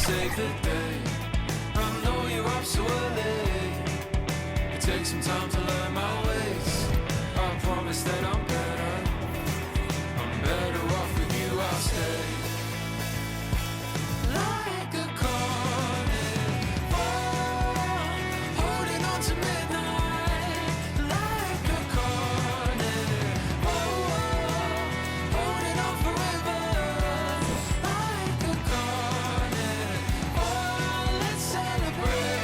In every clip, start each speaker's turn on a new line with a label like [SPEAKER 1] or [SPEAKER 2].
[SPEAKER 1] save the day. I know you're up so early. It takes some time to learn my ways. I promise that I'm better. I'm better off with you, I'll stay. Like a carnivore, holding on to midnight. Like a carnivore, holding on forever. Like a carnivore, let's celebrate.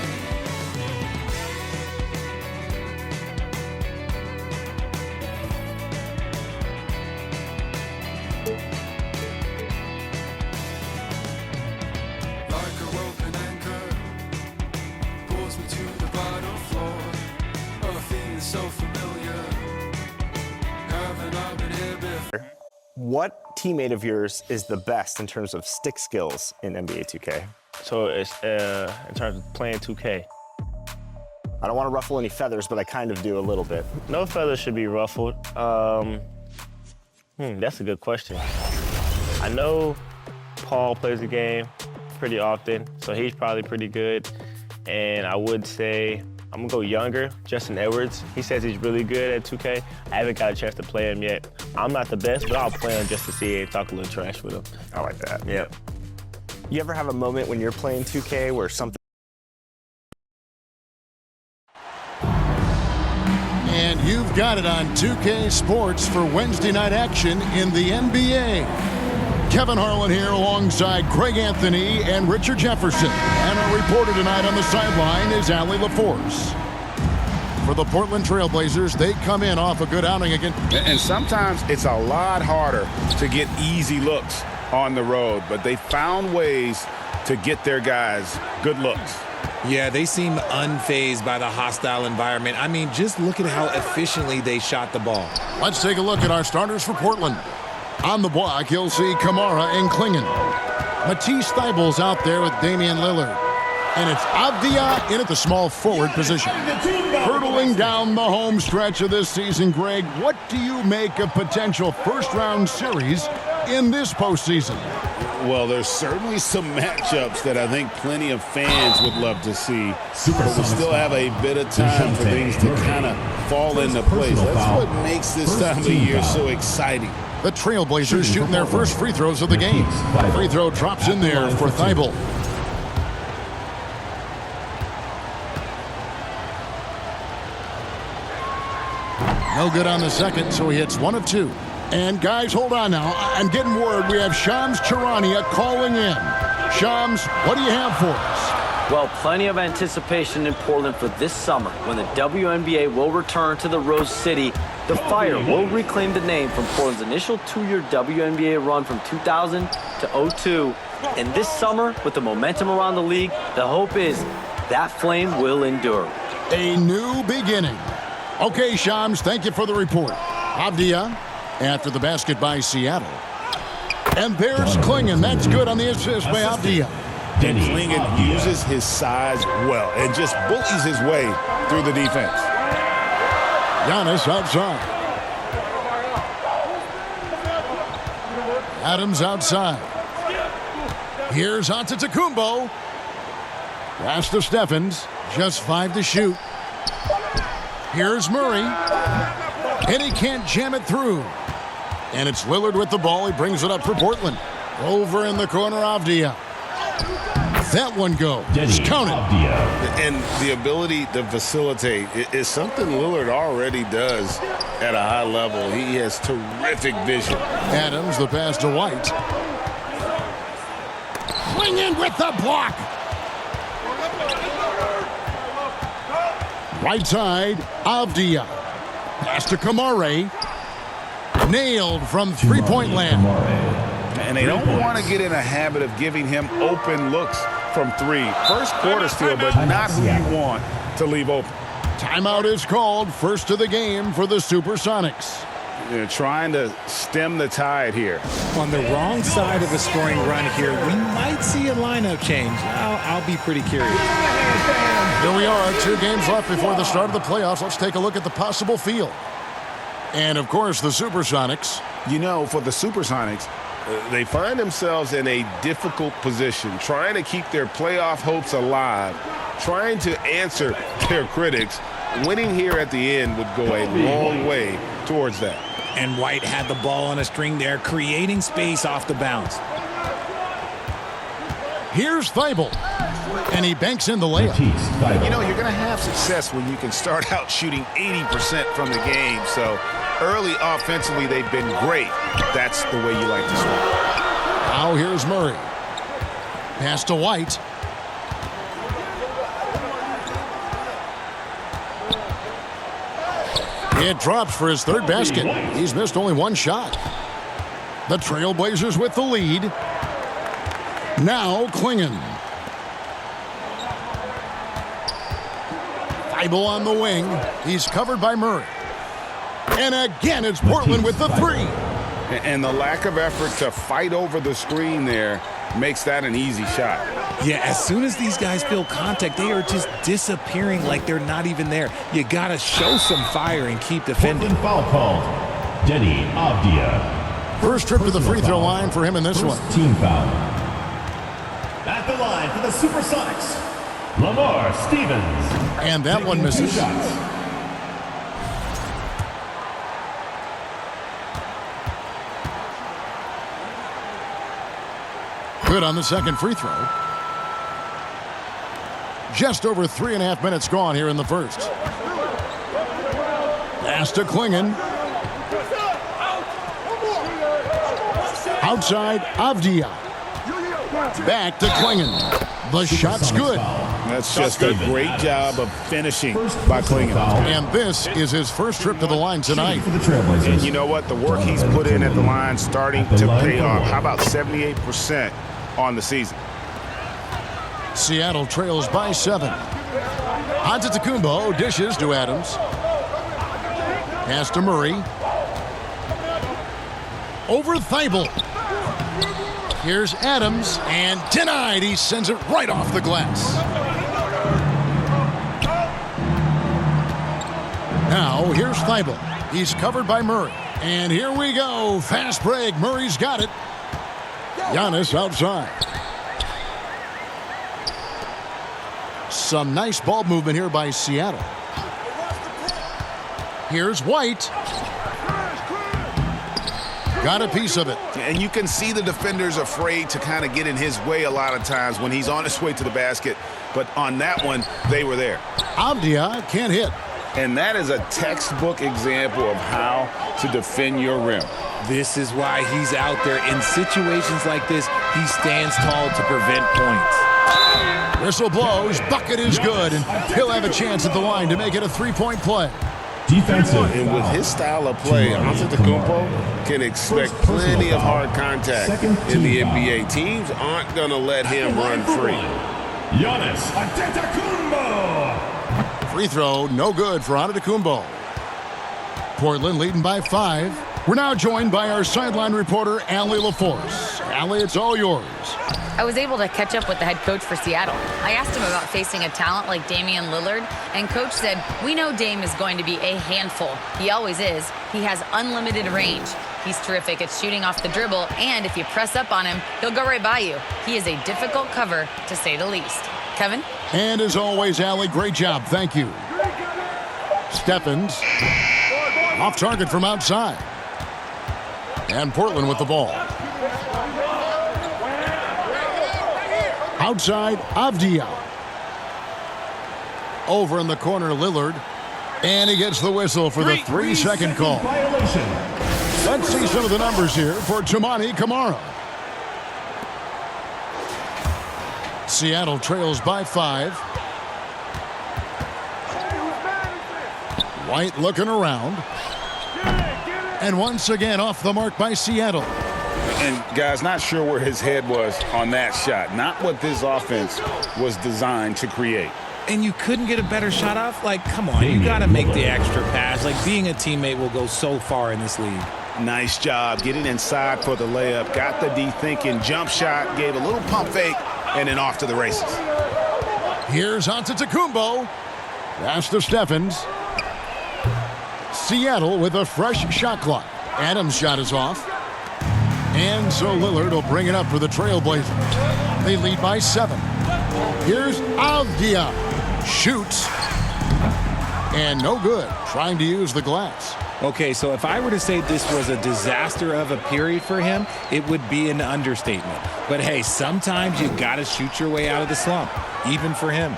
[SPEAKER 1] Like a rope and anchor, pulls me to the bottom floor. A feeling so familiar. Haven't I been here before?
[SPEAKER 2] What teammate of yours is the best in terms of stick skills in NBA 2K?
[SPEAKER 3] So it's in terms of playing 2K.
[SPEAKER 2] I don't want to ruffle any feathers, but I kind of do a little bit.
[SPEAKER 3] No feathers should be ruffled. That's a good question. I know Paul plays the game pretty often, so he's probably pretty good. And I would say, I'm gonna go younger, Justin Edwards. He says he's really good at 2K. I haven't got a chance to play him yet. I'm not the best, but I'll play him just to see and talk a little trash with him.
[SPEAKER 2] I like that.
[SPEAKER 3] Yeah.
[SPEAKER 2] You ever have a moment when you're playing 2K where something...
[SPEAKER 4] And you've got it on 2K Sports for Wednesday night action in the NBA. Kevin Harlan here alongside Craig Anthony and Richard Jefferson. And our reporter tonight on the sideline is Allie LaForce. For the Portland Trailblazers, they come in off a good outing again.
[SPEAKER 5] And sometimes it's a lot harder to get easy looks on the road, but they found ways to get their guys good looks.
[SPEAKER 6] Yeah, they seem unfazed by the hostile environment. I mean, just look at how efficiently they shot the ball.
[SPEAKER 4] Let's take a look at our starters for Portland. On the block, you'll see Kamara and Klingen. Matisse Thybulle's out there with Damian Lillard. And it's Avdia in at the small forward position. Hurtling down the home stretch of this season, Greg, what do you make of potential first-round series in this postseason?
[SPEAKER 5] Well, there's certainly some matchups that I think plenty of fans would love to see. But we still have a bit of time for things to kind of fall into place. That's what makes this time of year so exciting.
[SPEAKER 4] The Trailblazers shooting their first free throws of the game. Free throw drops in there for Thybulle. No good on the second, so he hits 1 of 2. And guys, hold on now. I'm getting word we have Shams Charania calling in. Shams, what do you have for us?
[SPEAKER 7] Well, plenty of anticipation in Portland for this summer when the WNBA will return to the Rose City. The Fire will reclaim the name from Portland's initial 2-year WNBA run from 2000 to 2002. And this summer, with the momentum around the league, the hope is that flame will endure.
[SPEAKER 4] A new beginning. Okay, Shams, thank you for the report. Avdia after the basket by Seattle. And there's Klingen. That's good on the assist by Avdia.
[SPEAKER 5] And Klingen uses his size well and just bullies his way through the defense.
[SPEAKER 4] Giannis outside. Adams outside. Here's Antetokounmpo. Pass to Stephens. Just 5 to shoot. Here's Murray. And he can't jam it through. And it's Lillard with the ball. He brings it up for Portland. Over in the corner, Avdia. That one goes. Count it.
[SPEAKER 5] And the ability to facilitate is something Lillard already does at a high level. He has terrific vision.
[SPEAKER 4] Adams, the pass to White. Klingen with the block. Right side, Avdia. Pass to Kamare. Nailed from three-point land.
[SPEAKER 5] And they don't want to get in a habit of giving him open looks from 3. First quarter steal, but not who you want to leave open.
[SPEAKER 4] Timeout is called. First of the game for the SuperSonics.
[SPEAKER 5] They're trying to stem the tide here.
[SPEAKER 6] On the wrong side of a scoring run here, we might see a lineup change. I'll be pretty curious.
[SPEAKER 4] Here we are, 2 games left before the start of the playoffs. Let's take a look at the possible field. And, of course, the SuperSonics.
[SPEAKER 5] You know, for the SuperSonics, They find themselves in a difficult position, trying to keep their playoff hopes alive, trying to answer their critics. Winning here at the end would go a long way towards that.
[SPEAKER 6] And White had the ball on a string there, creating space off the bounce.
[SPEAKER 4] Here's Thibault, and he banks in the layup.
[SPEAKER 5] You know, you're going to have success when you can start out shooting 80% from the game. So early offensively, they've been great. That's the way you like to start.
[SPEAKER 4] Now here's Murray. Pass to White. It drops for his third basket. He's missed only one shot. The Trailblazers with the lead. Now Klingon. Thibault on the wing. He's covered by Murray. And again, it's Portland with the three.
[SPEAKER 5] And the lack of effort to fight over the screen there makes that an easy shot.
[SPEAKER 6] Yeah, as soon as these guys feel contact, they are just disappearing like they're not even there. You got to show some fire and keep defending.
[SPEAKER 8] Foul called. Denny Avdia.
[SPEAKER 4] First trip to the free throw line for him in this one.
[SPEAKER 8] Team foul. At the line for the SuperSonics, Lamar Stevens.
[SPEAKER 4] And that one misses. Good on the second free throw. Just over 3.5 minutes gone here in the first. Pass to Klingon. Outside, Avdia. Back to Klingon. The shot's good.
[SPEAKER 5] That's just a great job of finishing by Klingon.
[SPEAKER 4] And this is his first trip to the line tonight.
[SPEAKER 5] And you know what? The work he's put in at the line starting to pay off. How about 78% on the season?
[SPEAKER 4] Seattle trails by 7. Antetokounmpo dishes to Adams. Pass to Murray. Over Thibault. Here's Adams, and denied. He sends it right off the glass. Now, here's Thibault. He's covered by Murray. And here we go. Fast break. Murray's got it. Giannis outside. Some nice ball movement here by Seattle. Here's White. Got a piece of it.
[SPEAKER 5] And you can see the defenders afraid to kind of get in his way a lot of times when he's on his way to the basket. But on that one, they were there.
[SPEAKER 4] Avdia can't hit.
[SPEAKER 5] And that is a textbook example of how to defend your rim.
[SPEAKER 6] This is why he's out there. In situations like this, he stands tall to prevent points.
[SPEAKER 4] Whistle blows. Bucket is good. And he'll have a chance at the line to make it a three-point play.
[SPEAKER 8] Defensive.
[SPEAKER 5] And with his style of play, Antetokounmpo can expect plenty of hard contact in the NBA. Teams aren't going to let him run free.
[SPEAKER 8] Giannis Antetokounmpo.
[SPEAKER 4] Free throw, no good for Antetokounmpo. Portland leading by 5. We're now joined by our sideline reporter, Allie LaForce. Allie, it's all yours.
[SPEAKER 9] I was able to catch up with the head coach for Seattle. I asked him about facing a talent like Damian Lillard, and coach said, "We know Dame is going to be a handful. He always is. He has unlimited range. He's terrific at shooting off the dribble, and if you press up on him, he'll go right by you. He is a difficult cover, to say the least." Kevin?
[SPEAKER 4] And as always, Allie, great job. Thank you. Stephens off target from outside. And Portland with the ball. Outside, Avdia. Over in the corner, Lillard. And he gets the whistle for the 3-second call. Let's see some of the numbers here for Toumani Camara. Seattle trails by 5. White looking around. And once again off the mark by Seattle.
[SPEAKER 5] And guys, not sure where his head was on that shot. Not what this offense was designed to create.
[SPEAKER 6] And you couldn't get a better shot off? Like, come on, you got to make the extra pass. Like, being a teammate will go so far in this league.
[SPEAKER 5] Nice job getting inside for the layup. Got the D-thinking jump shot, gave a little pump fake, and then off to the races.
[SPEAKER 4] Here's Antetokounmpo. Pass to Stephens. Seattle with a fresh shot clock. Adams' shot is off. And so Lillard will bring it up for the Trailblazers. They lead by 7. Here's Avdia. Shoots. And no good. Trying to use the glass.
[SPEAKER 6] Okay, so if I were to say this was a disaster of a period for him, it would be an understatement. But hey, sometimes you got to shoot your way out of the slump, even for him.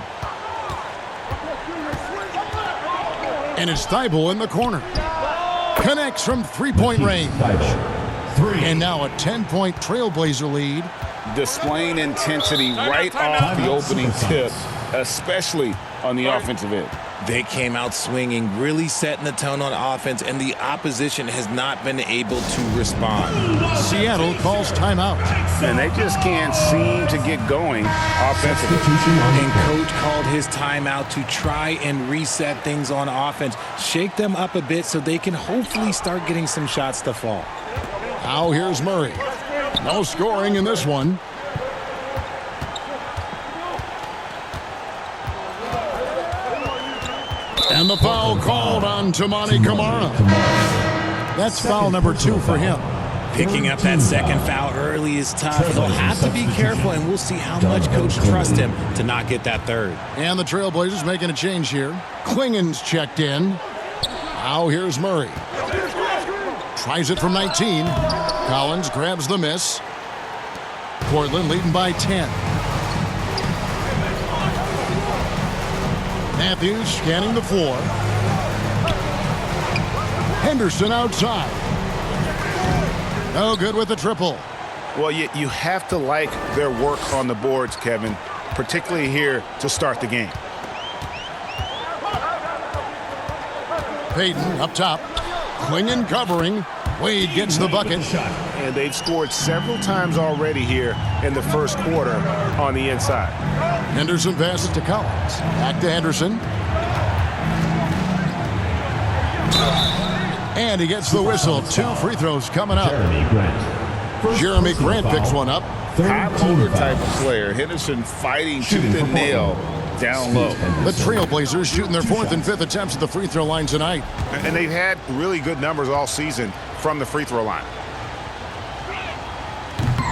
[SPEAKER 4] And it's Thibault in the corner. Connects from three-point range. And now a 10-point Trailblazer lead.
[SPEAKER 5] Displaying intensity right off the opening tip, especially on the offensive end.
[SPEAKER 6] They came out swinging, really setting the tone on offense, and the opposition has not been able to respond.
[SPEAKER 4] Seattle calls timeout.
[SPEAKER 5] And they just can't seem to get going offensively.
[SPEAKER 6] And coach called his timeout to try and reset things on offense, shake them up a bit so they can hopefully start getting some shots to fall.
[SPEAKER 4] Now here's Murray. No scoring in this one. And the foul called on Toumani Camara. That's foul number 2 for him.
[SPEAKER 6] Picking up that second foul early is tough. He'll have to be careful, and we'll see how much coach trusts him to not get that third.
[SPEAKER 4] And the Trailblazers making a change here. Klingen's checked in. Now here's Murray. Tries it from 19. Collins grabs the miss. Portland leading by 10. Matthews scanning the floor. Henderson outside. No good with the triple.
[SPEAKER 5] Well, you have to like their work on the boards, Kevin, particularly here to start the game.
[SPEAKER 4] Payton up top. Klingen covering. Wade gets the bucket.
[SPEAKER 5] And they've scored several times already here in the first quarter on the inside.
[SPEAKER 4] Henderson passes to Collins. Back to Henderson. And he gets the whistle. 2 free throws coming up. Jeremy Grant picks one up.
[SPEAKER 5] High-motor type of player. Henderson fighting tooth and nail down low.
[SPEAKER 4] The Trailblazers shooting their 4th and 5th attempts at the free throw line tonight.
[SPEAKER 5] And they've had really good numbers all season from the free throw line.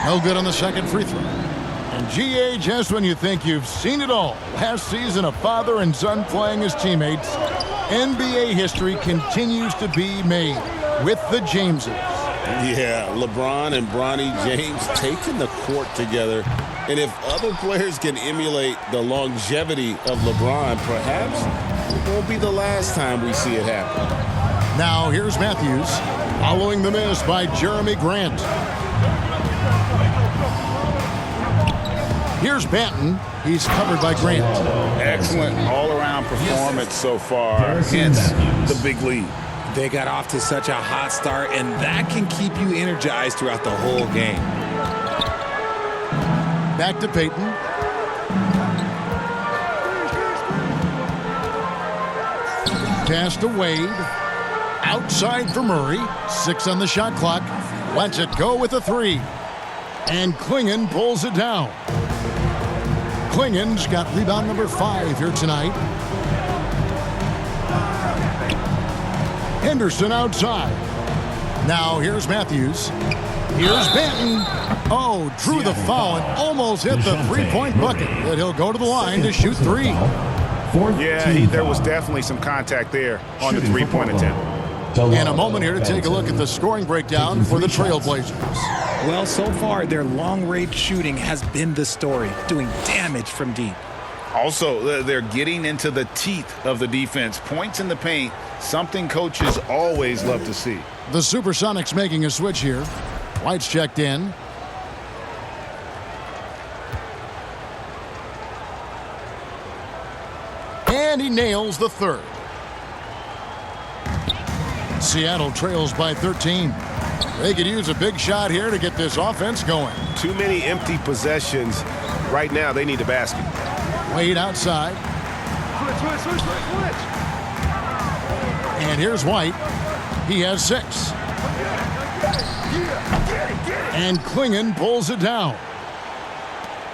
[SPEAKER 4] No good on the second free throw. And GA, just when you think you've seen it all, last season a father and son playing as teammates, NBA history continues to be made with the Jameses.
[SPEAKER 5] Yeah, LeBron and Bronny James taking the court together. And if other players can emulate the longevity of LeBron, perhaps it won't be the last time we see it happen.
[SPEAKER 4] Now here's Matthews, following the miss by Jeremy Grant. Here's Banton. He's covered by Grant.
[SPEAKER 5] Excellent all-around performance so far, hence the big lead.
[SPEAKER 6] They got off to such a hot start, and that can keep you energized throughout the whole game.
[SPEAKER 4] Back to Payton. Pass to Wade. Outside for Murray. 6 on the shot clock. Lets it go with a 3. And Klingen pulls it down. Klingen's got rebound number 5 here tonight. Henderson outside. Now here's Matthews. Here's Banton. Oh, drew the foul and almost hit the three-point bucket. But he'll go to the line to shoot 3.
[SPEAKER 5] Yeah, there was definitely some contact there on the three-point attempt.
[SPEAKER 4] And a moment here to take a look at the scoring breakdown for the Trailblazers.
[SPEAKER 6] Well, so far, their long-range shooting has been the story, doing damage from deep.
[SPEAKER 5] Also, they're getting into the teeth of the defense. Points in the paint, something coaches always love to see.
[SPEAKER 4] The SuperSonics making a switch here. White's checked in. And he nails the third. Seattle trails by 13. They could use a big shot here to get this offense going.
[SPEAKER 5] Too many empty possessions. Right now, they need a basket.
[SPEAKER 4] Wade outside. And here's White. He has 6. And Klingen pulls it down.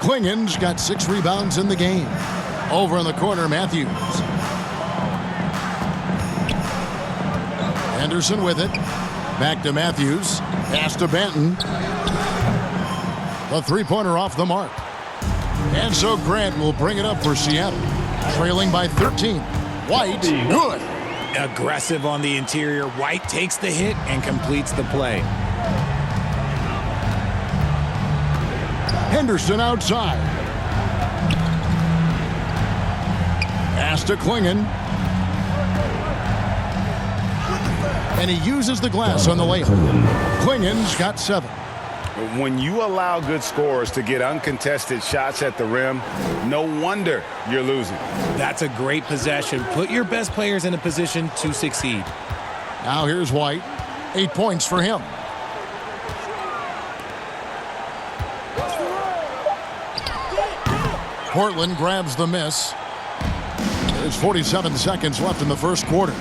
[SPEAKER 4] Klingen's got 6 rebounds in the game. Over in the corner, Matthews. Henderson with it. Back to Matthews. Pass to Banton. The three-pointer off the mark. And so Grant will bring it up for Seattle. Trailing by 13. White, good.
[SPEAKER 6] Aggressive on the interior. White takes the hit and completes the play.
[SPEAKER 4] Henderson outside. Pass to Klingon. And he uses the glass on the layup. Klingon's got 7.
[SPEAKER 5] When you allow good scorers to get uncontested shots at the rim, no wonder you're losing.
[SPEAKER 6] That's a great possession. Put your best players in a position to succeed.
[SPEAKER 4] Now here's White. 8 points for him. Portland grabs the miss. There's 47 seconds left in the first quarter.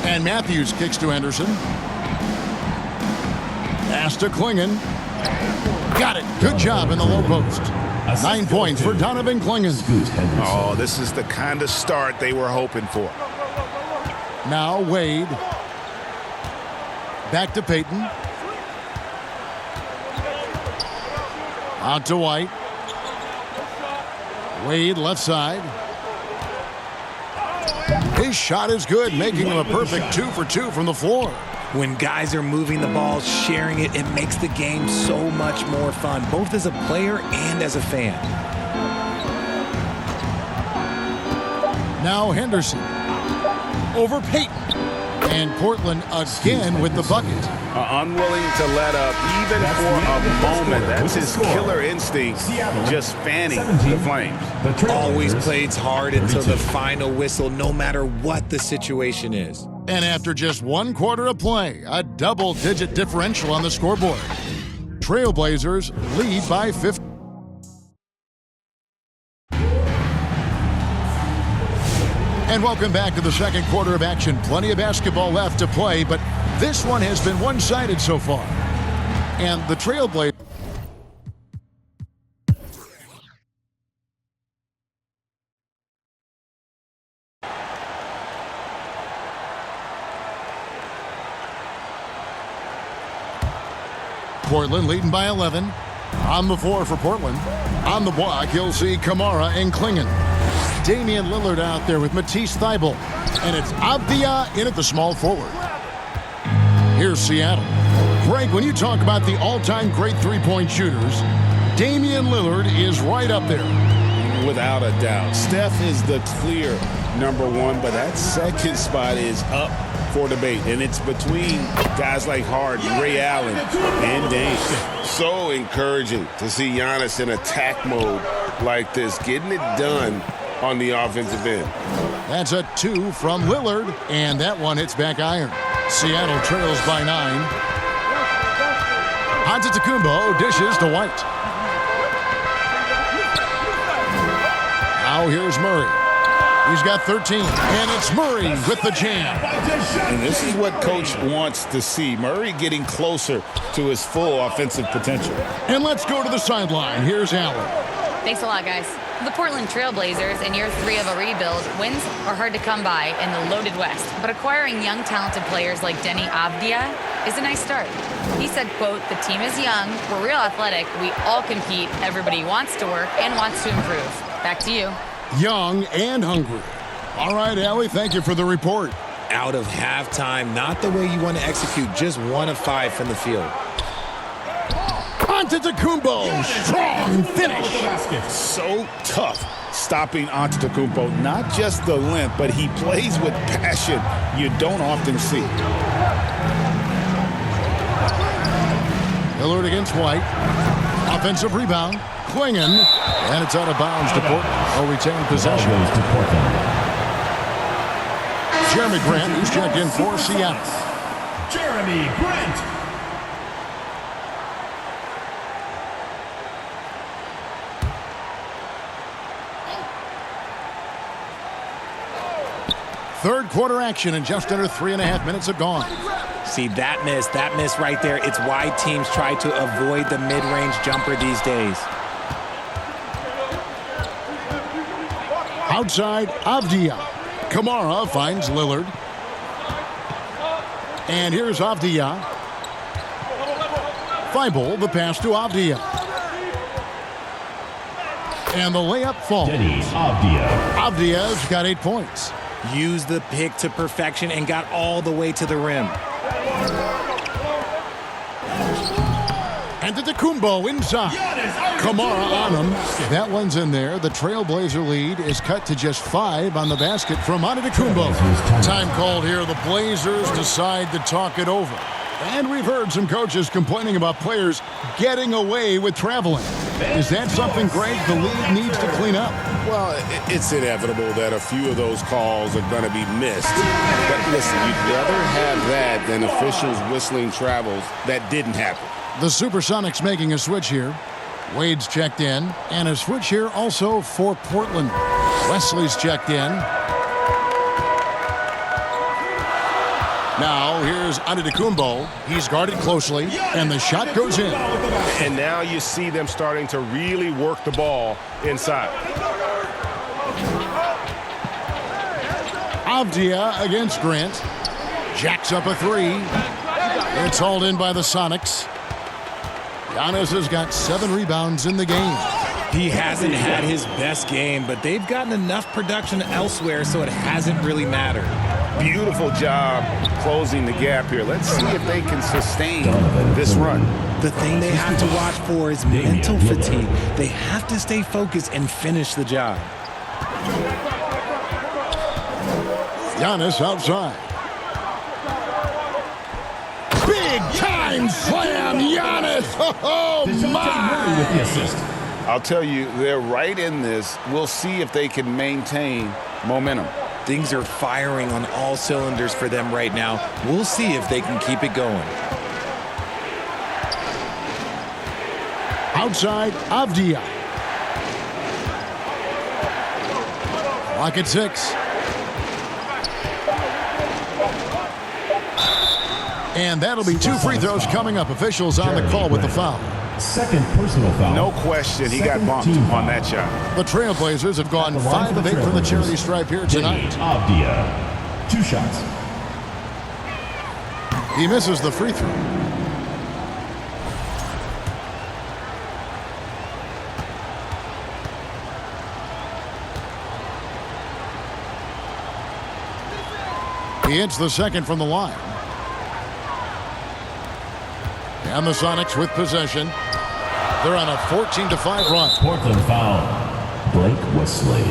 [SPEAKER 4] And Matthews kicks to Henderson. Pass to Klingon. Got it. Good job in the low post. 9 points for Donovan Klingon.
[SPEAKER 5] Oh, this is the kind of start they were hoping for.
[SPEAKER 4] Now Wade. Back to Peyton. Out to White. Wade left side. His shot is good, making him a perfect 2 for 2 from the floor.
[SPEAKER 6] When guys are moving the ball, sharing it, it makes the game so much more fun, both as a player and as a fan.
[SPEAKER 4] Now Henderson. Over Peyton. And Portland again with the bucket.
[SPEAKER 5] Unwilling to let up even for a moment. That's his killer instinct, just fanning the flames.
[SPEAKER 6] Always plays hard until the final whistle, no matter what the situation is.
[SPEAKER 4] And after just 1 quarter of play, a double-digit differential on the scoreboard. Trailblazers lead by 50. And welcome back to the second quarter of action. Plenty of basketball left to play, but this one has been one-sided so far. And the Trailblazers... Portland leading by 11. On the floor for Portland. On the block, you'll see Kamara and Klingon. Damian Lillard out there with Matisse Thybulle. And it's Avdia in at the small forward. Here's Seattle. Greg, when you talk about the all-time great three-point shooters, Damian Lillard is right up there.
[SPEAKER 5] Without a doubt. Steph is the clear #1, but that second spot is up for debate. And it's between guys like Harden, Ray Allen, and Dame. So encouraging to see Giannis in attack mode like this, getting it done on the offensive end.
[SPEAKER 4] That's a 2 from Lillard, and that one hits back iron. Seattle trails by 9. Antetokounmpo dishes to White. Now here's Murray. He's got 13, and it's Murray with the jam.
[SPEAKER 5] And this is what Coach wants to see. Murray getting closer to his full offensive potential.
[SPEAKER 4] And let's go to the sideline. Here's Allen.
[SPEAKER 9] Thanks a lot, guys. The Portland Trailblazers, in year 3 of a rebuild, wins are hard to come by in the loaded West. But acquiring young, talented players like Denny Avdia is a nice start. He said, quote, "The team is young, we're real athletic, we all compete, everybody wants to work and wants to improve." Back to you.
[SPEAKER 4] Young and hungry. All right, Allie, thank you for the report.
[SPEAKER 6] Out of halftime, not the way you want to execute, just 1 of 5 from the field.
[SPEAKER 4] Antetokounmpo, strong finish.
[SPEAKER 5] So tough stopping Antetokounmpo. Not just the length, but he plays with passion you don't often see.
[SPEAKER 4] Lillard against White. Offensive rebound. Klingon. And it's out of bounds to Portland. I'll retain possession. Jeremy Grant, who's checked in for Seattle.
[SPEAKER 8] Jeremy Grant.
[SPEAKER 4] Third quarter action, and just under 3.5 minutes have gone.
[SPEAKER 6] See, that miss right there, it's why teams try to avoid the mid-range jumper these days.
[SPEAKER 4] Outside, Avdia. Kamara finds Lillard. And here's Avdia. Feibel, the pass to Avdia. And the layup falls.
[SPEAKER 8] Denny Avdia.
[SPEAKER 4] Avdia's got 8 points.
[SPEAKER 6] Used the pick to perfection and got all the way to the rim.
[SPEAKER 4] And Antetokounmpo inside. Kamara on him. That one's in there. The Trailblazer lead is cut to just 5 on the basket from Antetokounmpo. Time called here. The Blazers decide to talk it over. And we've heard some coaches complaining about players getting away with traveling. Is that something, Greg, the league needs to clean up?
[SPEAKER 5] Well, it's inevitable that a few of those calls are going to be missed. But listen, you'd rather have that than officials whistling travels that didn't happen.
[SPEAKER 4] The SuperSonics making a switch here. Wade's checked in. And a switch here also for Portland. Wesley's checked in. Now, here's Antetokounmpo. He's guarded closely, and the shot goes in.
[SPEAKER 10] And now you see them starting to really work the ball inside.
[SPEAKER 4] Avdia against Grant. Jacks up a 3. It's hauled in by the Sonics. Giannis has got 7 rebounds in the game.
[SPEAKER 6] He hasn't had his best game, but they've gotten enough production elsewhere, so it hasn't really mattered.
[SPEAKER 10] Beautiful job closing the gap here. Let's see if they can sustain this run.
[SPEAKER 6] The thing they have to watch for is mental fatigue. They have to stay focused and finish the job.
[SPEAKER 4] Giannis outside. Big time slam, Giannis! Oh, my!
[SPEAKER 8] With the assist.
[SPEAKER 5] I'll tell you, they're right in this. We'll see if they can maintain momentum.
[SPEAKER 6] Things are firing on all cylinders for them right now. We'll see if they can keep it going.
[SPEAKER 4] Outside, Avdia. Clock at 6. And that'll be 2 free throws coming up. Officials on the call with the foul.
[SPEAKER 8] Second personal foul.
[SPEAKER 10] No question, he got bumped on that shot.
[SPEAKER 4] The Trailblazers have gone 5 of 8 from the charity stripe here tonight.
[SPEAKER 8] Avdia. 2 shots.
[SPEAKER 4] He misses the free throw. He hits the second from the line. And the Sonics with possession. They're on a 14-5 run.
[SPEAKER 8] Portland foul. Blake Wesley.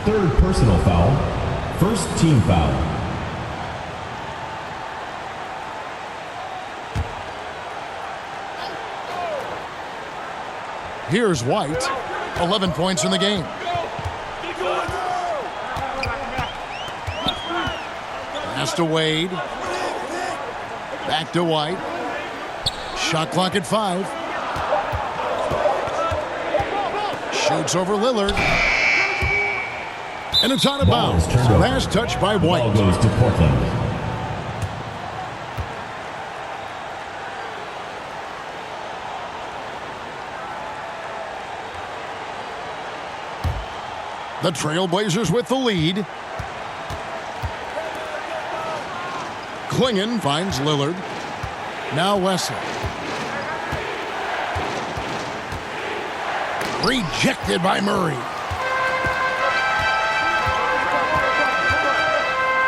[SPEAKER 8] 3rd personal foul. 1st team foul.
[SPEAKER 4] Here's White. 11 points in the game. Pass to Wade. Back to White. Shot clock at 5. Shoots over Lillard. And it's out of bounds. Last touch by White.
[SPEAKER 8] Ball goes to Portland.
[SPEAKER 4] The Trailblazers with the lead. Klingon finds Lillard. Now Wesley. Rejected by Murray.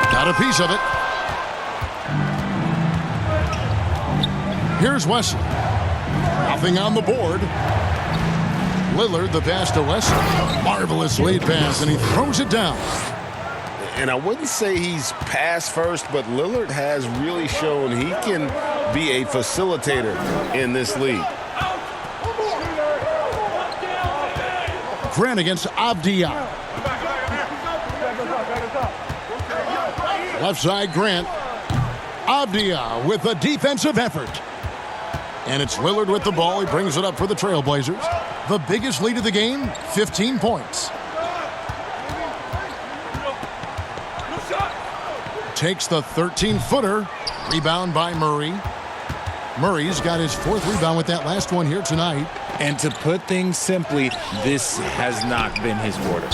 [SPEAKER 4] Got a piece of it. Here's Wesley. Nothing on the board. Lillard, the pass to Wesley. Marvelous lead pass, and he throws it down.
[SPEAKER 5] And I wouldn't say he's pass first, but Lillard has really shown he can be a facilitator in this league.
[SPEAKER 4] Grant against Avdia. Left side, Grant. Avdia with a defensive effort. And it's Lillard with the ball. He brings it up for the Trailblazers. The biggest lead of the game, 15 points. Takes the 13-footer. Rebound by Murray. Murray's got his 4th rebound with that last one here tonight.
[SPEAKER 6] And to put things simply, this has not been his quarter.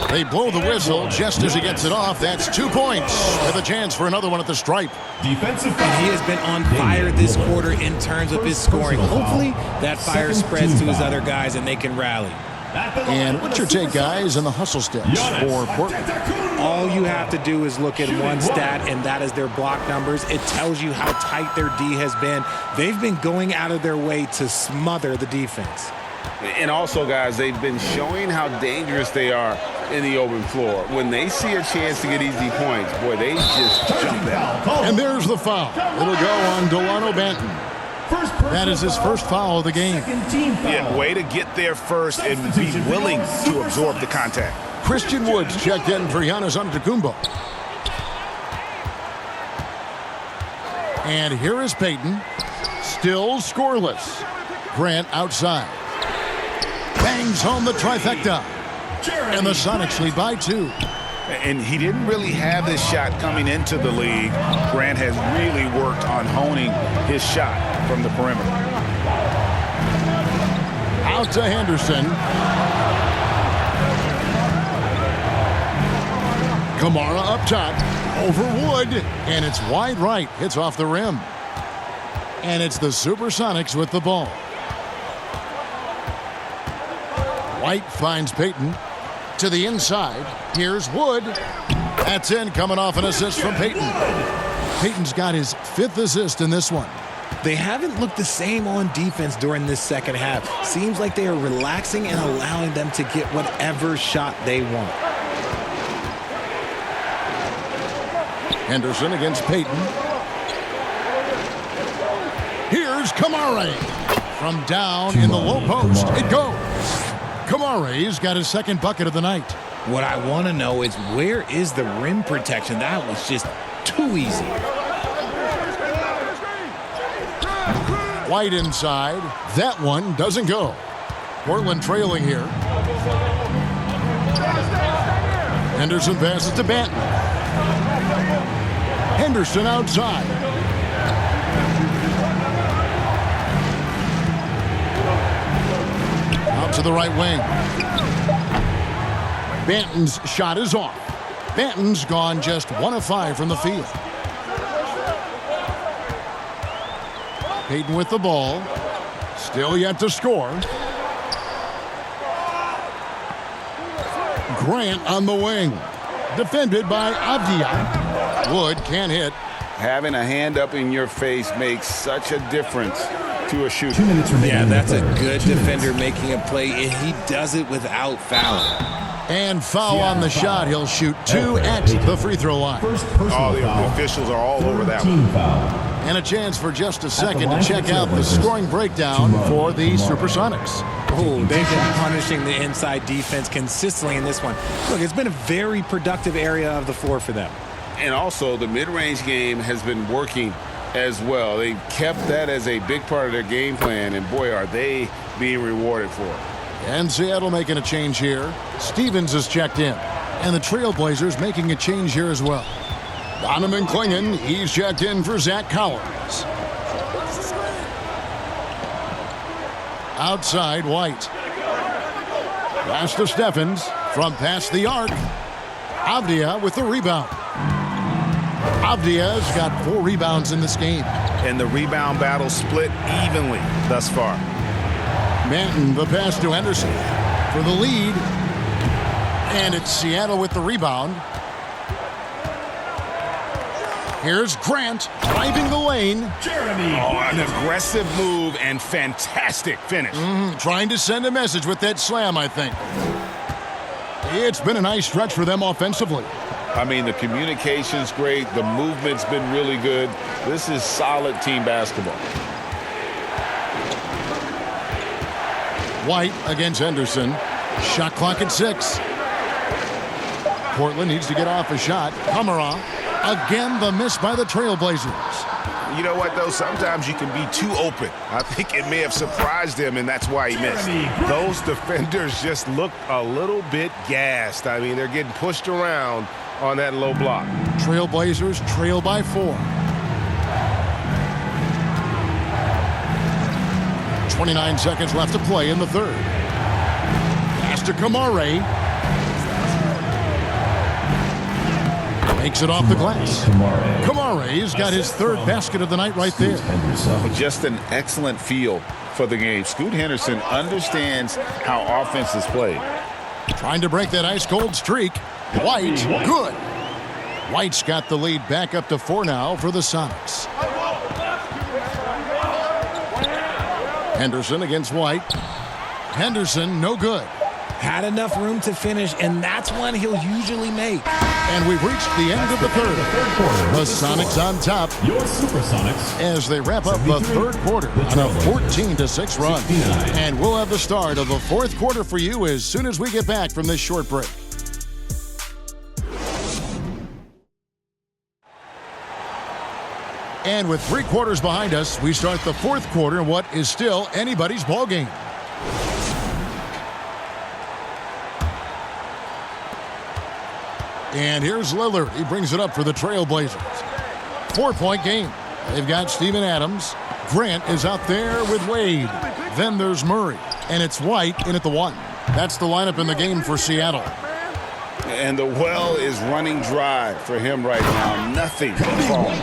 [SPEAKER 4] They blow the whistle just as he gets it off. That's 2 points with a chance for another one at the stripe.
[SPEAKER 8] Defensive
[SPEAKER 6] And he has been on fire this quarter in terms of his scoring. Hopefully that fire spreads to his other guys and they can rally.
[SPEAKER 4] And what's your take, guys, on the hustle sticks for Portland?
[SPEAKER 6] All you have to do is look at one stat, and that is their block numbers. It tells you how tight their D has been. They've been going out of their way to smother the defense.
[SPEAKER 10] And also, guys, they've been showing how dangerous they are in the open floor. When they see a chance to get easy points, boy, they just jump out.
[SPEAKER 4] And there's the foul. It'll go on Delano Banton. That is his first foul of the game.
[SPEAKER 10] Yeah, way to get there first and be willing to absorb the contact.
[SPEAKER 4] Christian Woods checked in for Giannis Antetokounmpo. And here is Payton. Still scoreless. Grant outside. Bangs home the trifecta. And the Sonics lead by 2.
[SPEAKER 10] And he didn't really have this shot coming into the league. Grant has really worked on honing his shot from the perimeter.
[SPEAKER 4] Out to Henderson. Kamara up top. Over Wood. And it's wide right. Hits off the rim. And it's the SuperSonics with the ball. White finds Payton. To the inside. Here's Wood. That's in, coming off an assist from Payton. Payton's got his 5th assist in this one.
[SPEAKER 6] They haven't looked the same on defense during this second half. Seems like they are relaxing and allowing them to get whatever shot they want.
[SPEAKER 4] Henderson against Payton. Here's Kamara. From down in the low post, it goes. Kamara's got his 2nd bucket of the night.
[SPEAKER 6] What I want to know is where is the rim protection? That was just too easy.
[SPEAKER 4] White inside. That one doesn't go. Portland trailing here. Henderson passes to Banton. Henderson outside. Out to the right wing. Banton's shot is off. Banton's gone just 1 of 5 from the field. Payton with the ball. Still yet to score. Grant on the wing. Defended by Avdia. Wood can't hit.
[SPEAKER 10] Having a hand up in your face makes such a difference to a shooter.
[SPEAKER 8] 2 minutes remaining.
[SPEAKER 6] Yeah, that's a good defender making a play, and he does it without fouling.
[SPEAKER 4] And foul on the shot. He'll shoot 2 at the free throw line.
[SPEAKER 10] All the officials are all over that one.
[SPEAKER 4] And a chance for just a second to check out the scoring breakdown for the SuperSonics.
[SPEAKER 6] Oh, they've been punishing the inside defense consistently in this one. Look, it's been a very productive area of the floor for them.
[SPEAKER 10] And also, the mid-range game has been working as well. They kept that as a big part of their game plan, and boy, are they being rewarded for it.
[SPEAKER 4] And Seattle making a change here. Stevens is checked in. And the Trailblazers making a change here as well. Donovan Clingan, he's checked in for Zach Collins. Outside, White. Pass to Steffens from past the arc. Avdia with the rebound. Avdia's got 4 rebounds in this game.
[SPEAKER 10] And the rebound battle split evenly thus far.
[SPEAKER 4] Manton, the pass to Henderson for the lead. And it's Seattle with the rebound. Here's Grant driving the lane.
[SPEAKER 10] Oh, an aggressive move and fantastic finish.
[SPEAKER 4] Trying to send a message with that slam, I think. It's been a nice stretch for them offensively.
[SPEAKER 10] I mean, the communication's great. The movement's been really good. This is solid team basketball.
[SPEAKER 4] White against Henderson. Shot clock at 6. Portland needs to get off a shot. Kamara. Again, the miss by the Trailblazers.
[SPEAKER 10] You know what, though? Sometimes you can be too open. I think it may have surprised him, and that's why he missed. Those defenders just looked a little bit gassed. I mean, they're getting pushed around on that low block.
[SPEAKER 4] Trailblazers trail by 4. 29 seconds left to play in the third. Pass to Kamara. Takes it off the glass. Kamare's got his third basket of the night right there.
[SPEAKER 5] Just an excellent feel for the game. Scoot Henderson understands how offense is played.
[SPEAKER 4] Trying to break that ice-cold streak. White, good. White's got the lead back up to 4 now for the Sonics. Henderson against White. Henderson, no good.
[SPEAKER 6] Had enough room to finish, and that's one he'll usually make.
[SPEAKER 4] And we've reached the end of the third. The Sonics on top
[SPEAKER 8] Your SuperSonics
[SPEAKER 4] as they wrap up the third quarter on a 14-6 run. And we'll have the start of the fourth quarter for you as soon as we get back from this short break. And with 3 quarters behind us, we start the fourth quarter in what is still anybody's ball game. And here's Lillard. He brings it up for the Trailblazers. 4-point game. They've got Steven Adams. Grant is out there with Wade. Then there's Murray. And it's White in at the 1. That's the lineup in the game for Seattle.
[SPEAKER 5] And the well is running dry for him right now. Nothing falling.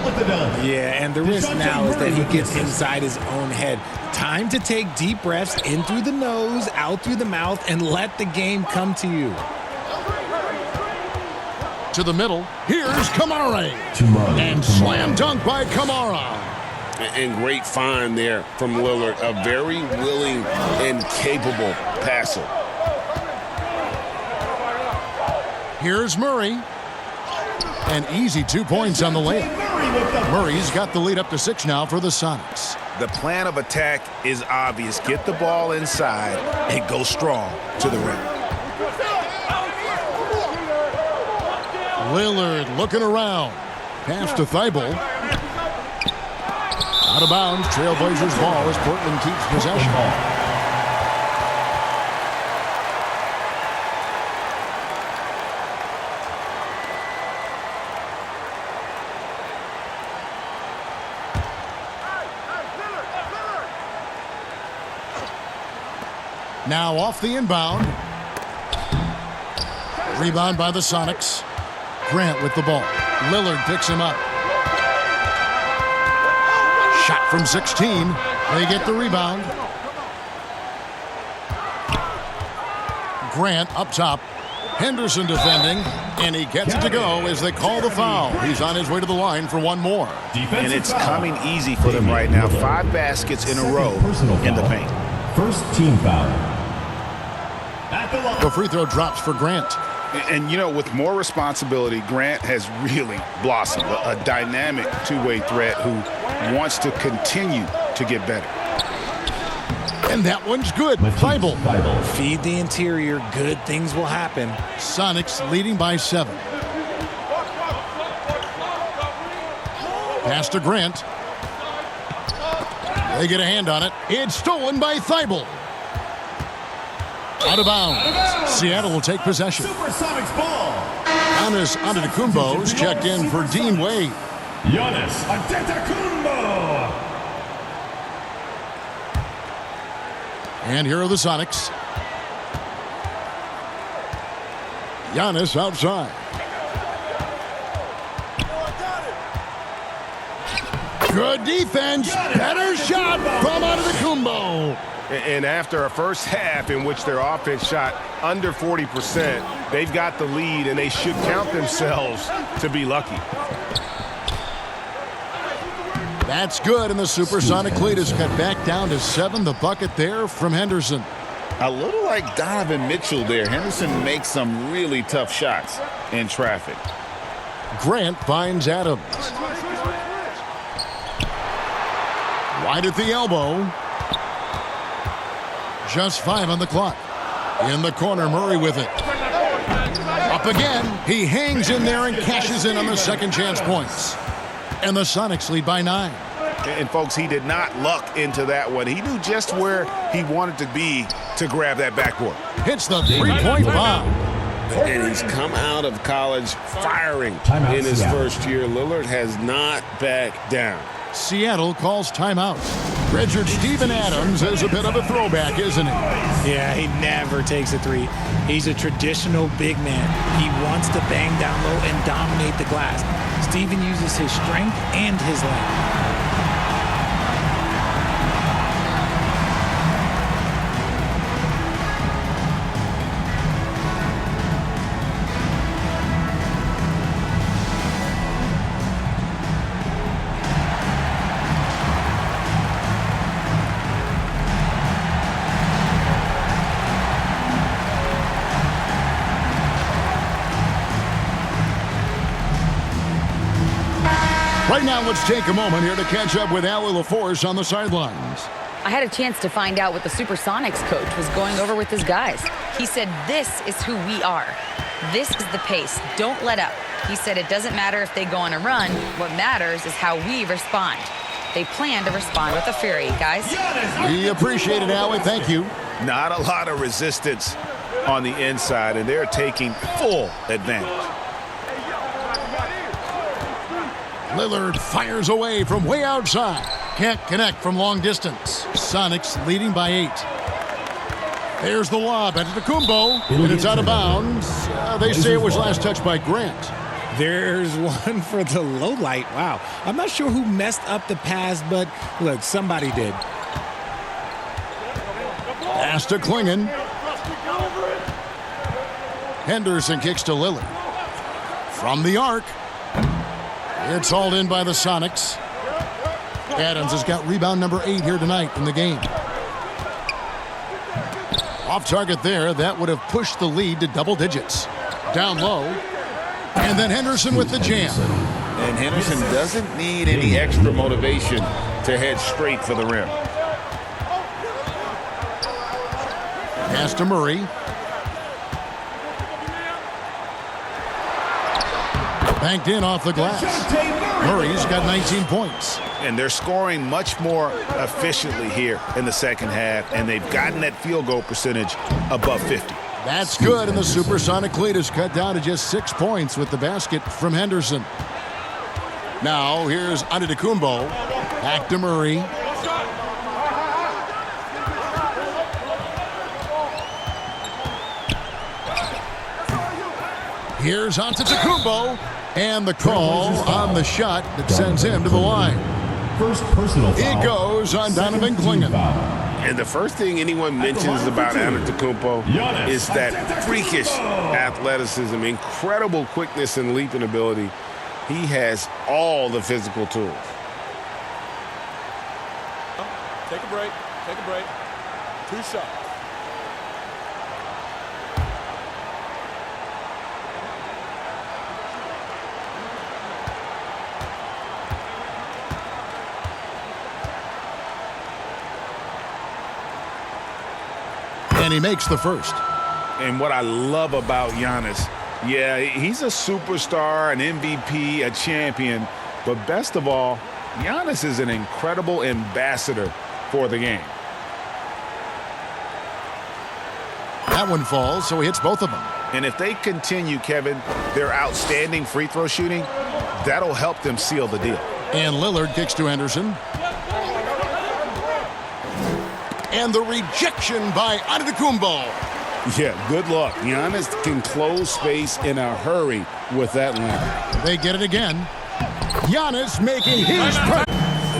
[SPEAKER 6] Yeah, and the risk now is that he gets inside his own head. Time to take deep breaths in through the nose, out through the mouth, and let the game come to you.
[SPEAKER 4] To the middle, here's Kamara. And slam dunk by Kamara.
[SPEAKER 5] And great find there from Lillard. A very willing and capable passer.
[SPEAKER 4] Here's Murray. An easy 2 points on the layup. Murray's got the lead up to 6 now for the Sonics.
[SPEAKER 10] The plan of attack is obvious. Get the ball inside and go strong to the rim.
[SPEAKER 4] Lillard looking around. Pass to Thibault. Out of bounds. Trailblazers ball as Portland keeps possession. Now off the inbound. Rebound by the Sonics. Grant with the ball. Lillard picks him up. Shot from 16. They get the rebound. Grant up top. Henderson defending. And he gets it to go as they call the foul. He's on his way to the line for one more.
[SPEAKER 10] And it's coming easy for them right now. 5 baskets in a row in the paint.
[SPEAKER 8] First team foul.
[SPEAKER 4] The free throw drops for Grant.
[SPEAKER 5] And, you know, with more responsibility, Grant has really blossomed. A dynamic two-way threat who wants to continue to get better.
[SPEAKER 4] And that one's good. Thibault.
[SPEAKER 6] Feed the interior. Good things will happen.
[SPEAKER 4] Sonics leading by 7. Pass to Grant. They get a hand on it. It's stolen by Thibault. Out of bounds. Seattle will take possession.
[SPEAKER 8] SuperSonics ball.
[SPEAKER 4] Giannis Antetokounmpo's checked in for Dean Wade.
[SPEAKER 8] Giannis Antetokounmpo.
[SPEAKER 4] And here are the Sonics. Giannis outside. Good defense. Better shot from Antetokounmpo.
[SPEAKER 10] And after a first half in which their offense shot under 40%, they've got the lead, and they should count themselves to be lucky.
[SPEAKER 4] That's good, and the Supersonic lead is cut back down to 7. The bucket there from Henderson.
[SPEAKER 5] A little like Donovan Mitchell there. Henderson makes some really tough shots in traffic.
[SPEAKER 4] Grant finds Adams. Wide at the elbow. Just 5 on the clock. In the corner, Murray with it. Up again. He hangs in there and cashes in on the second chance points. And the Sonics lead by 9.
[SPEAKER 10] And, folks, he did not luck into that one. He knew just where he wanted to be to grab that backboard.
[SPEAKER 4] Hits the 3-point bomb.
[SPEAKER 5] And he's come out of college firing in his first year. Lillard has not backed down.
[SPEAKER 4] Seattle calls timeout. Redshirt Steven Adams is a bit of a throwback, isn't he?
[SPEAKER 6] Yeah, he never takes a three. He's a traditional big man. He wants to bang down low and dominate the glass. Steven uses his strength and his length.
[SPEAKER 4] Right now, let's take a moment here to catch up with Allie LaForce on the sidelines.
[SPEAKER 9] I had a chance to find out what the SuperSonics coach was going over with his guys. He said, this is who we are. This is the pace. Don't let up. He said it doesn't matter if they go on a run. What matters is how we respond. They plan to respond with a fury, guys.
[SPEAKER 4] We appreciate it, Allie. Thank you.
[SPEAKER 5] Not a lot of resistance on the inside, and they're taking full advantage.
[SPEAKER 4] Lillard fires away from way outside. Can't connect from long distance. Sonics leading by 8. There's the lob at Antetokounmpo, and it's out of bounds. They say it was last touched by Grant.
[SPEAKER 6] There's one for the low light. Wow. I'm not sure who messed up the pass, but look, somebody did.
[SPEAKER 4] Pass to Klingon. Henderson kicks to Lillard. From the arc. It's hauled in by the Sonics. Adams has got rebound number 8 here tonight in the game. Off target there. That would have pushed the lead to double digits. Down low. And then Henderson with the jam.
[SPEAKER 5] And Henderson doesn't need any extra motivation to head straight for the rim.
[SPEAKER 4] Pass to Murray. Banked in off the glass. Murray's got 19 points.
[SPEAKER 5] And they're scoring much more efficiently here in the second half, and they've gotten that field goal percentage above 50.
[SPEAKER 4] That's good, and the Supersonic lead is cut down to just 6 points with the basket from Henderson. Now, here's Antetokounmpo. Back to Murray. Here's Antetokounmpo. And the call on the shot that sends him to the line.
[SPEAKER 8] First personal foul.
[SPEAKER 4] It goes on Donovan Klingon.
[SPEAKER 5] And the first thing anyone mentions about Antetokounmpo is that freakish athleticism, incredible quickness and leaping ability. He has all the physical tools.
[SPEAKER 11] Take a break. Take a break. 2 shots.
[SPEAKER 4] And he makes the first.
[SPEAKER 5] And what I love about Giannis, yeah, he's a superstar, an MVP, a champion, but best of all, Giannis is an incredible ambassador for the game.
[SPEAKER 4] That one falls, so he hits both of them.
[SPEAKER 5] And if they continue, Kevin, their outstanding free throw shooting, that'll help them seal the deal.
[SPEAKER 4] And Lillard kicks to Henderson. And the rejection by Antetokounmpo.
[SPEAKER 5] Yeah, good luck. Giannis can close space in a hurry with that line.
[SPEAKER 4] They get it again. Giannis making his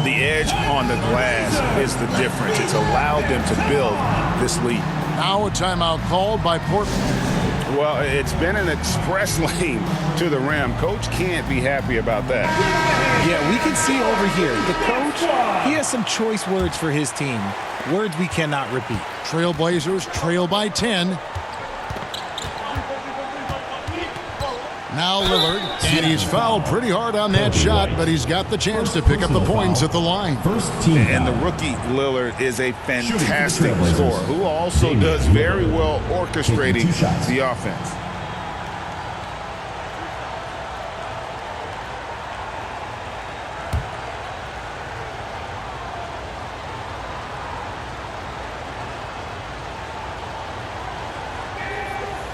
[SPEAKER 5] The edge on the glass is the difference. It's allowed them to build this lead.
[SPEAKER 4] Now a timeout called by Portland.
[SPEAKER 5] Well, it's been an express lane to the rim. Coach can't be happy about that.
[SPEAKER 6] Yeah, we can see over here. The coach, he has some choice words for his team. Words we cannot repeat.
[SPEAKER 4] Trailblazers trail by 10. Now Lillard, and he's fouled pretty hard on that shot, but he's got the chance to pick up the points at the line.
[SPEAKER 5] And the rookie Lillard is a fantastic scorer who also does very well orchestrating the offense.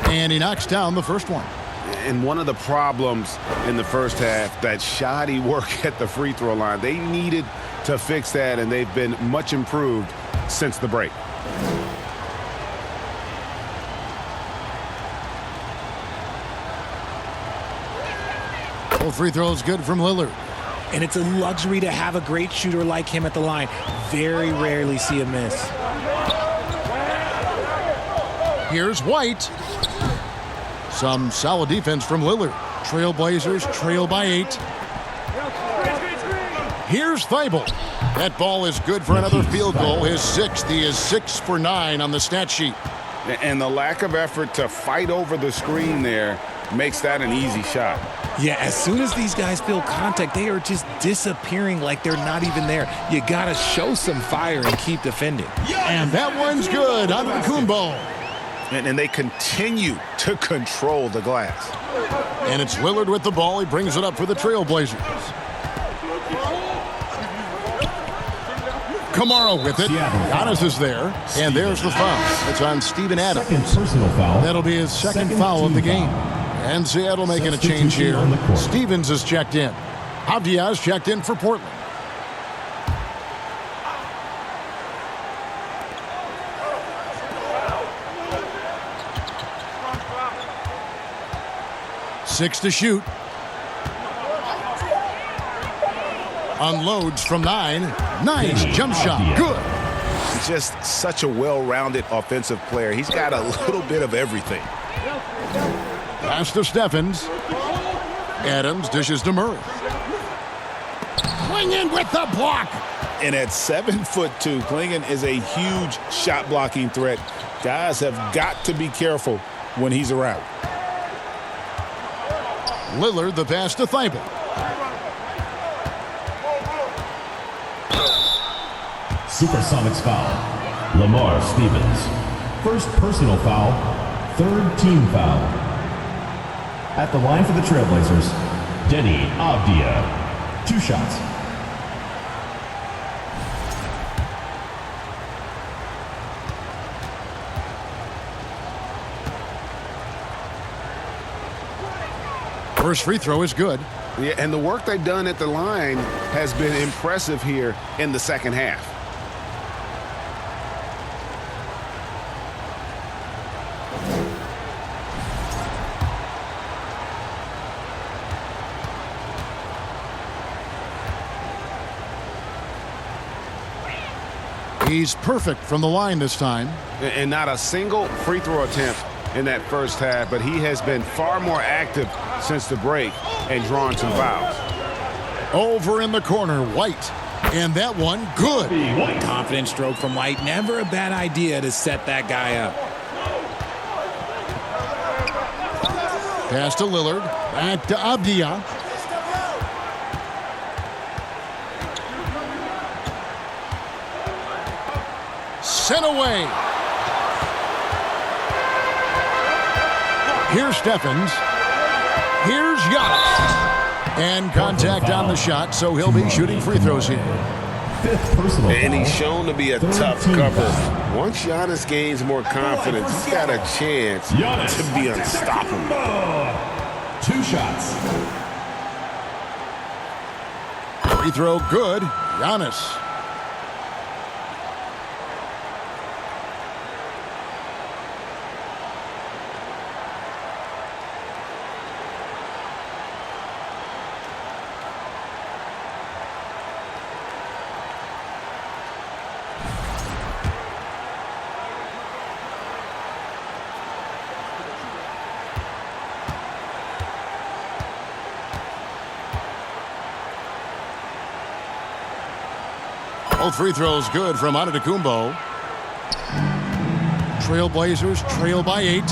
[SPEAKER 4] And he knocks down the first one.
[SPEAKER 5] And one of the problems in the first half, that shoddy work at the free throw line. They needed
[SPEAKER 10] to fix that, and they've been much improved since the break.
[SPEAKER 4] Full free throws good from Lillard.
[SPEAKER 6] And it's a luxury to have a great shooter like him at the line. Very rarely see a miss.
[SPEAKER 4] Here's White. Some solid defense from Lillard. Trailblazers trail by 8. Here's Thibault. That ball is good for another field goal. His 6th. He is 6 for 9 on the stat sheet.
[SPEAKER 5] And the lack of effort to fight over the screen there makes that an easy shot.
[SPEAKER 6] Yeah, as soon as these guys feel contact, they are just disappearing like they're not even there. You got to show some fire and keep defending.
[SPEAKER 4] And that one's good. Antetokounmpo.
[SPEAKER 10] And they continue to control the glass.
[SPEAKER 4] And it's Lillard with the ball. He brings it up for the Trailblazers. Kamara with it. Giannis is there. And there's the foul. It's on Steven Adams.
[SPEAKER 8] Personal foul.
[SPEAKER 4] That'll be his second foul of the game. And Seattle making a change here. Stevens is checked in. Avdia's checked in for Portland. Six to shoot. Unloads from 9. Nice jump shot. Good.
[SPEAKER 10] Just such a well-rounded offensive player. He's got a little bit of everything.
[SPEAKER 4] Pass to Steffens. Adams dishes to Murray. Klingon with the block.
[SPEAKER 5] And at 7'2", Klingon is a huge shot blocking threat. Guys have got to be careful when he's around.
[SPEAKER 4] Lillard the pass to Thibault.
[SPEAKER 8] SuperSonics foul. Lamar Stevens. First personal foul. Third team foul. At the line for the Trailblazers, Denny Avdia. 2 shots.
[SPEAKER 4] First free throw is good.
[SPEAKER 10] Yeah, and the work they've done at the line has been impressive here in the second half.
[SPEAKER 4] He's perfect from the line this time.
[SPEAKER 10] And not a single free throw attempt in that first half, but he has been far more active since the break and drawn some fouls.
[SPEAKER 4] Over in the corner, White. And that one, good.
[SPEAKER 6] Confident stroke from White. Never a bad idea to set that guy up.
[SPEAKER 4] Pass to Lillard. Back to Avdia. Sent away. Here's Steffens. Here's Giannis. And contact on the shot, so he'll be shooting free throws here.
[SPEAKER 10] And he's shown to be a tough cover. Once Giannis gains more confidence, he's got a chance to be unstoppable.
[SPEAKER 8] 2 shots.
[SPEAKER 4] Free throw good. Giannis. Both free throws good from Antetokounmpo. Trailblazers trail by 8.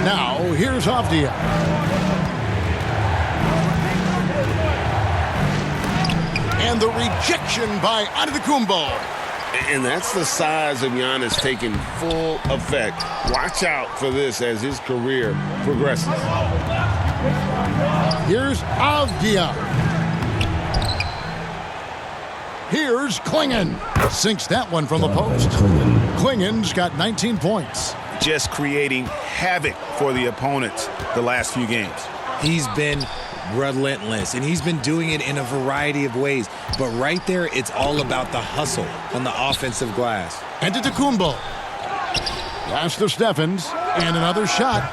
[SPEAKER 4] Now, here's Avdia. And the rejection by Antetokounmpo.
[SPEAKER 10] And that's the size of Giannis taking full effect. Watch out for this as his career progresses.
[SPEAKER 4] Here's Avdia. Here's Klingon. Sinks that one from the post. Klingon's got 19 points.
[SPEAKER 10] Just creating havoc for the opponents the last few games.
[SPEAKER 6] He's been relentless, and he's been doing it in a variety of ways. But right there, it's all about the hustle on the offensive glass.
[SPEAKER 4] And to Tacumbo. Pass to Steffens, and another shot.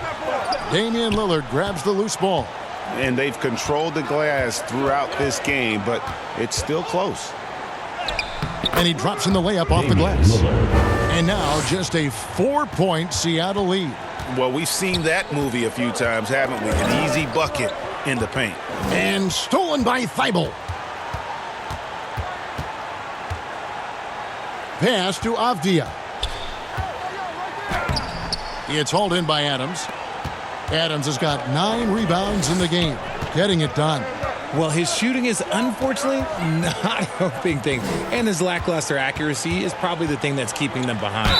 [SPEAKER 4] Damian Lillard grabs the loose ball.
[SPEAKER 5] And they've controlled the glass throughout this game, but it's still close.
[SPEAKER 4] And he drops in the layup off the glass. And now just a 4-point Seattle lead.
[SPEAKER 5] Well, we've seen that movie a few times, haven't we? An easy bucket in the paint.
[SPEAKER 4] And stolen by Thibault. Pass to Avdia. It's hauled in by Adams. Adams has got 9 rebounds in the game, getting it done.
[SPEAKER 6] Well, his shooting is unfortunately not helping things, and his lackluster accuracy is probably the thing that's keeping them behind.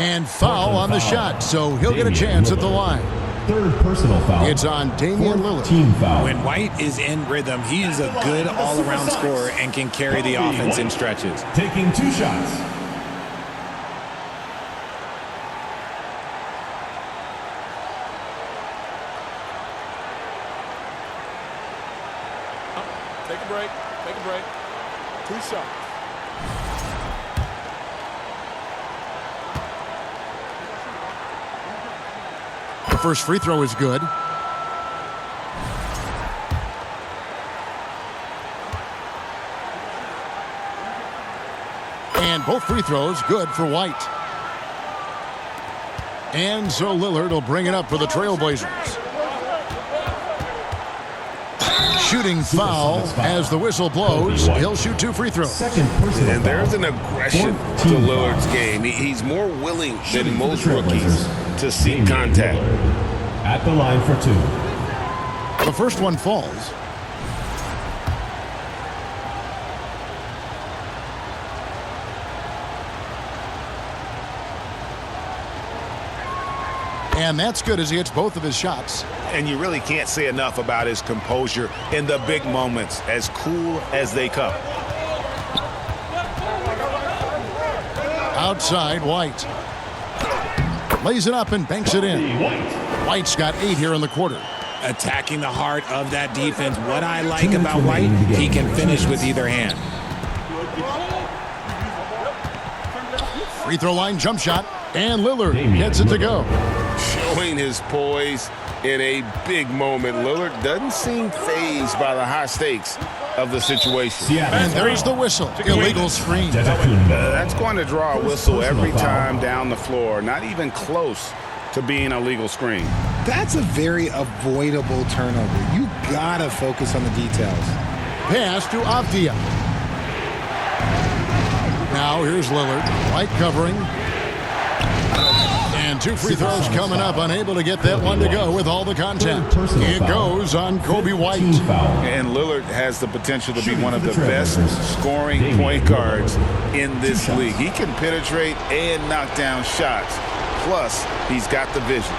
[SPEAKER 4] And foul on the shot, so he'll get a chance at the line.
[SPEAKER 8] Third personal foul.
[SPEAKER 4] It's on Damian Lillard.
[SPEAKER 8] Team foul.
[SPEAKER 6] When White is in rhythm, he is a good all-around scorer and can carry the offense in stretches.
[SPEAKER 8] Taking 2 shots.
[SPEAKER 11] Take a break. Take a break. 2 shots.
[SPEAKER 4] The first free throw is good. And both free throws good for White. And so Lillard will bring it up for the Trailblazers. Shooting foul as the whistle blows. He'll shoot 2 free throws.
[SPEAKER 5] And there's an aggression to Lillard's game. He's more willing than most rookies to seek contact.
[SPEAKER 8] At the line for 2.
[SPEAKER 4] The first one falls. And that's good as he hits both of his shots.
[SPEAKER 5] And you really can't say enough about his composure in the big moments, as cool as they come.
[SPEAKER 4] Outside, White. Lays it up and banks it in. White's got 8 here in the quarter.
[SPEAKER 6] Attacking the heart of that defense. What I like about White, he can finish with either hand.
[SPEAKER 4] Free throw line jump shot, and Lillard gets it to go.
[SPEAKER 5] Showing his poise in a big moment. Lillard doesn't seem fazed by the high stakes of the situation.
[SPEAKER 4] And there's the whistle. Illegal screen.
[SPEAKER 5] That's going to draw a whistle every time down the floor. Not even close to being a legal screen.
[SPEAKER 6] That's a very avoidable turnover. You gotta focus on the details.
[SPEAKER 4] Pass to Avdia. Now here's Lillard. White covering. And 2 free throws coming up. Unable to get that one to go with all the contact. It goes on Kobe White.
[SPEAKER 5] And Lillard has the potential to be one of the best scoring point guards in this league. He can penetrate and knock down shots. Plus, he's got the vision.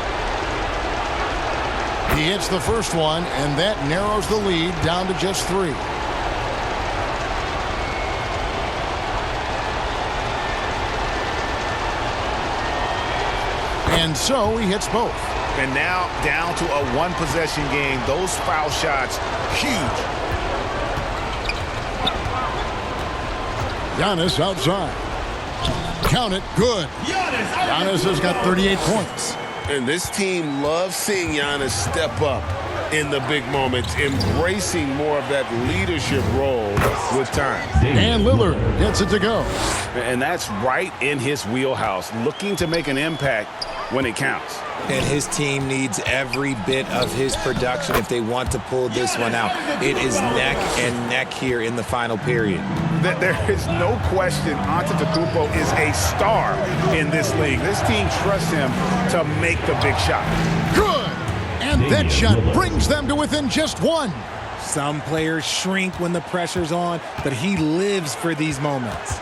[SPEAKER 4] He hits the first one, and that narrows the lead down to just 3. And so he hits both.
[SPEAKER 5] And now down to a 1-possession game. Those foul shots, huge.
[SPEAKER 4] Giannis outside. Count it, good. Giannis has got 38 points.
[SPEAKER 5] And this team loves seeing Giannis step up in the big moments, embracing more of that leadership role with time.
[SPEAKER 4] And Lillard gets it to go.
[SPEAKER 5] And that's right in his wheelhouse, looking to make an impact when it counts.
[SPEAKER 6] And his team needs every bit of his production if they want to pull this one out. It is neck and neck here in the final period.
[SPEAKER 5] There is no question Antetokounmpo is a star in this league. This team trusts him to make the big shot.
[SPEAKER 4] Good! And that shot brings them to within just 1.
[SPEAKER 6] Some players shrink when the pressure's on, but he lives for these moments.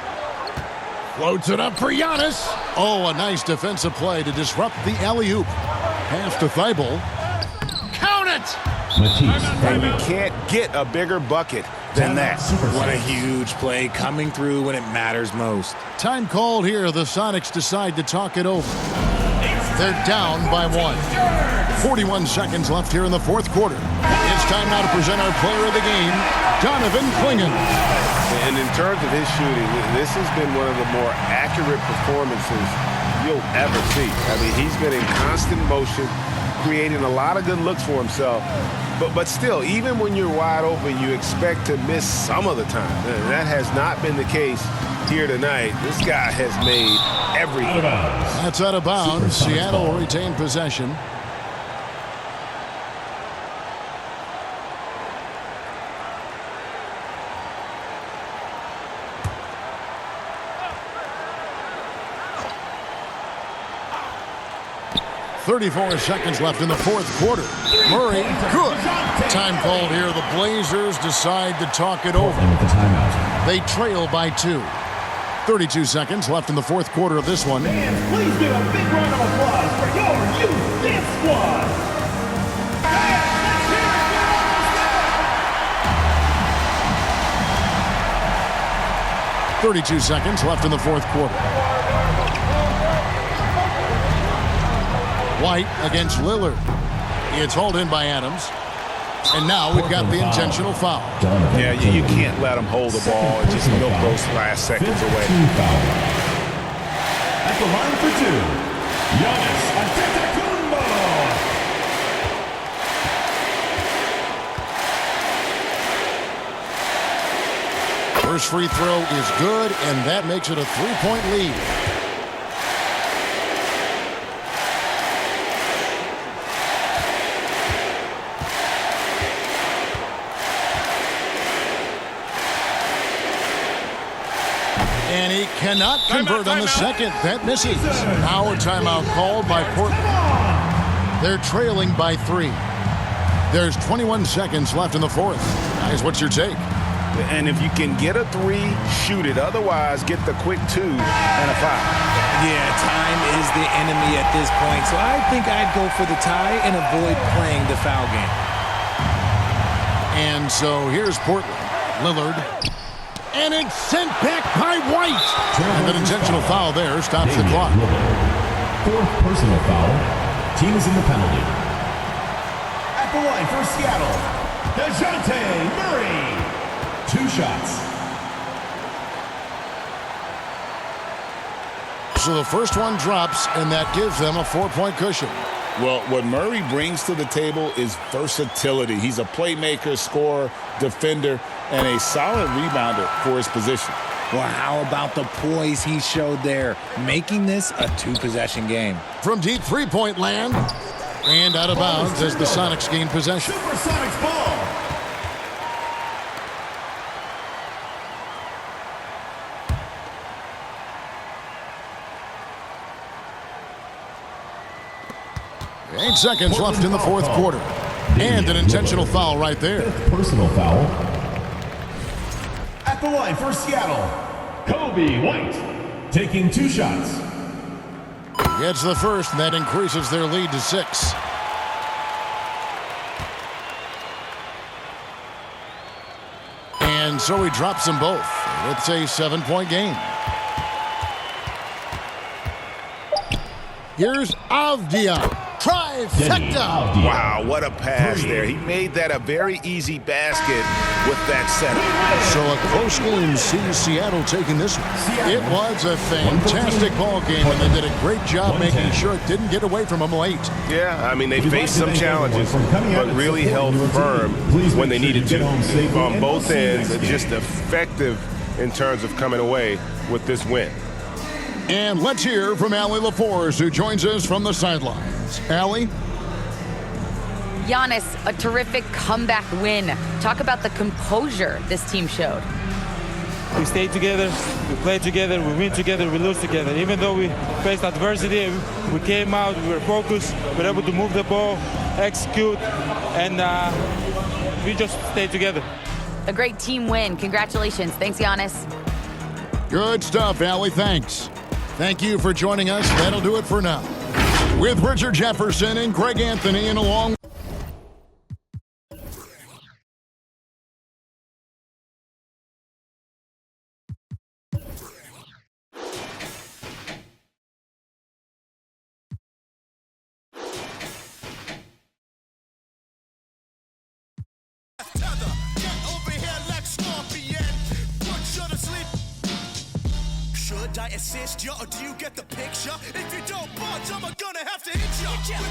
[SPEAKER 4] Floats it up for Giannis. Oh, a nice defensive play to disrupt the alley-oop. Pass to Thibault. Count it!
[SPEAKER 5] And you can't get a bigger bucket than that.
[SPEAKER 6] What a huge play coming through when it matters most.
[SPEAKER 4] Time called here. The Sonics decide to talk it over. They're down by 1. 41 seconds left here in the fourth quarter. It's It's time now to present our player of the game, Donovan Clingan.
[SPEAKER 10] And in terms of his shooting, this has been one of the more accurate performances you'll ever see. I mean, he's been in constant motion, creating a lot of good looks for himself. But still, even when you're wide open, you expect to miss some of the time. And that has not been the case here tonight. This guy has made everything.
[SPEAKER 4] That's out of bounds. Seattle will retain possession. .34 seconds left in the fourth quarter. Murray, good. Time called here. The Blazers decide to talk it over. They trail by 2. 32 seconds left in the fourth quarter of this one.
[SPEAKER 8] Fans, please give a big round of applause for your youth dance squad.
[SPEAKER 4] 32 seconds left in the fourth quarter. White against Lillard. It's hauled in by Adams. And now we've got the intentional foul.
[SPEAKER 10] Yeah, you can't let him hold the ball and just milk those last seconds away.
[SPEAKER 8] At the line for 2, Giannis Antetokounmpo.
[SPEAKER 4] First free throw is good, and that makes it a 3-point lead. And he cannot convert on the second. That misses. Now a timeout called by Portland. They're trailing by 3. There's 21 seconds left in the fourth. Guys, what's your take?
[SPEAKER 10] And if you can get a 3, shoot it. Otherwise, get the quick 2 and a foul.
[SPEAKER 6] Yeah, time is the enemy at this point, so I think I'd go for the tie and avoid playing the foul game.
[SPEAKER 4] And so here's Portland. Lillard. And it's sent back by White. And an intentional foul there stops the clock.
[SPEAKER 8] Fourth personal foul. Team is in the penalty. At the line for Seattle, DeJounte Murray. 2 shots.
[SPEAKER 4] So the first one drops, and that gives them a 4-point cushion.
[SPEAKER 5] Well, what Murray brings to the table is versatility. He's a playmaker, scorer, defender, and a solid rebounder for his position.
[SPEAKER 6] Well, how about the poise he showed there, making this a 2-possession game?
[SPEAKER 4] From deep three-point land, and out of bounds as the Sonics gain possession.
[SPEAKER 8] SuperSonics ball.
[SPEAKER 4] Eight seconds left in the fourth quarter. And an intentional foul right there.
[SPEAKER 8] Personal foul. At the line for Seattle, Kobe White, taking 2 shots.
[SPEAKER 4] Gets the first, and that increases their lead to 6. And so he drops them both. It's a 7-point game. Here's Avdia. Trifecta.
[SPEAKER 10] Wow, what a pass there. He made that a very easy basket with that setup.
[SPEAKER 4] So a close game sees Seattle taking this one. It was a fantastic ball game, and they did a great job making sure it didn't get away from them late.
[SPEAKER 10] Yeah, I mean, they faced some challenges, but really held firm when they needed to. On both ends, just effective in terms of coming away with this win.
[SPEAKER 4] And let's hear from Allie LaForce, who joins us from the sidelines. Allie?
[SPEAKER 9] Giannis, a terrific comeback win. Talk about the composure this team showed.
[SPEAKER 12] We stay together, we play together, we win together, we lose together. Even though we faced adversity, we came out, we were focused, we were able to move the ball, execute, and we just stayed together.
[SPEAKER 9] A great team win. Congratulations. Thanks, Giannis.
[SPEAKER 4] Good stuff, Allie. Thanks. Thank you for joining us. That'll do it for now. With Richard Jefferson and Greg Anthony, and along
[SPEAKER 13] Should I assist ya or do you get the picture? If you don't budge, I'm gonna have to hit ya.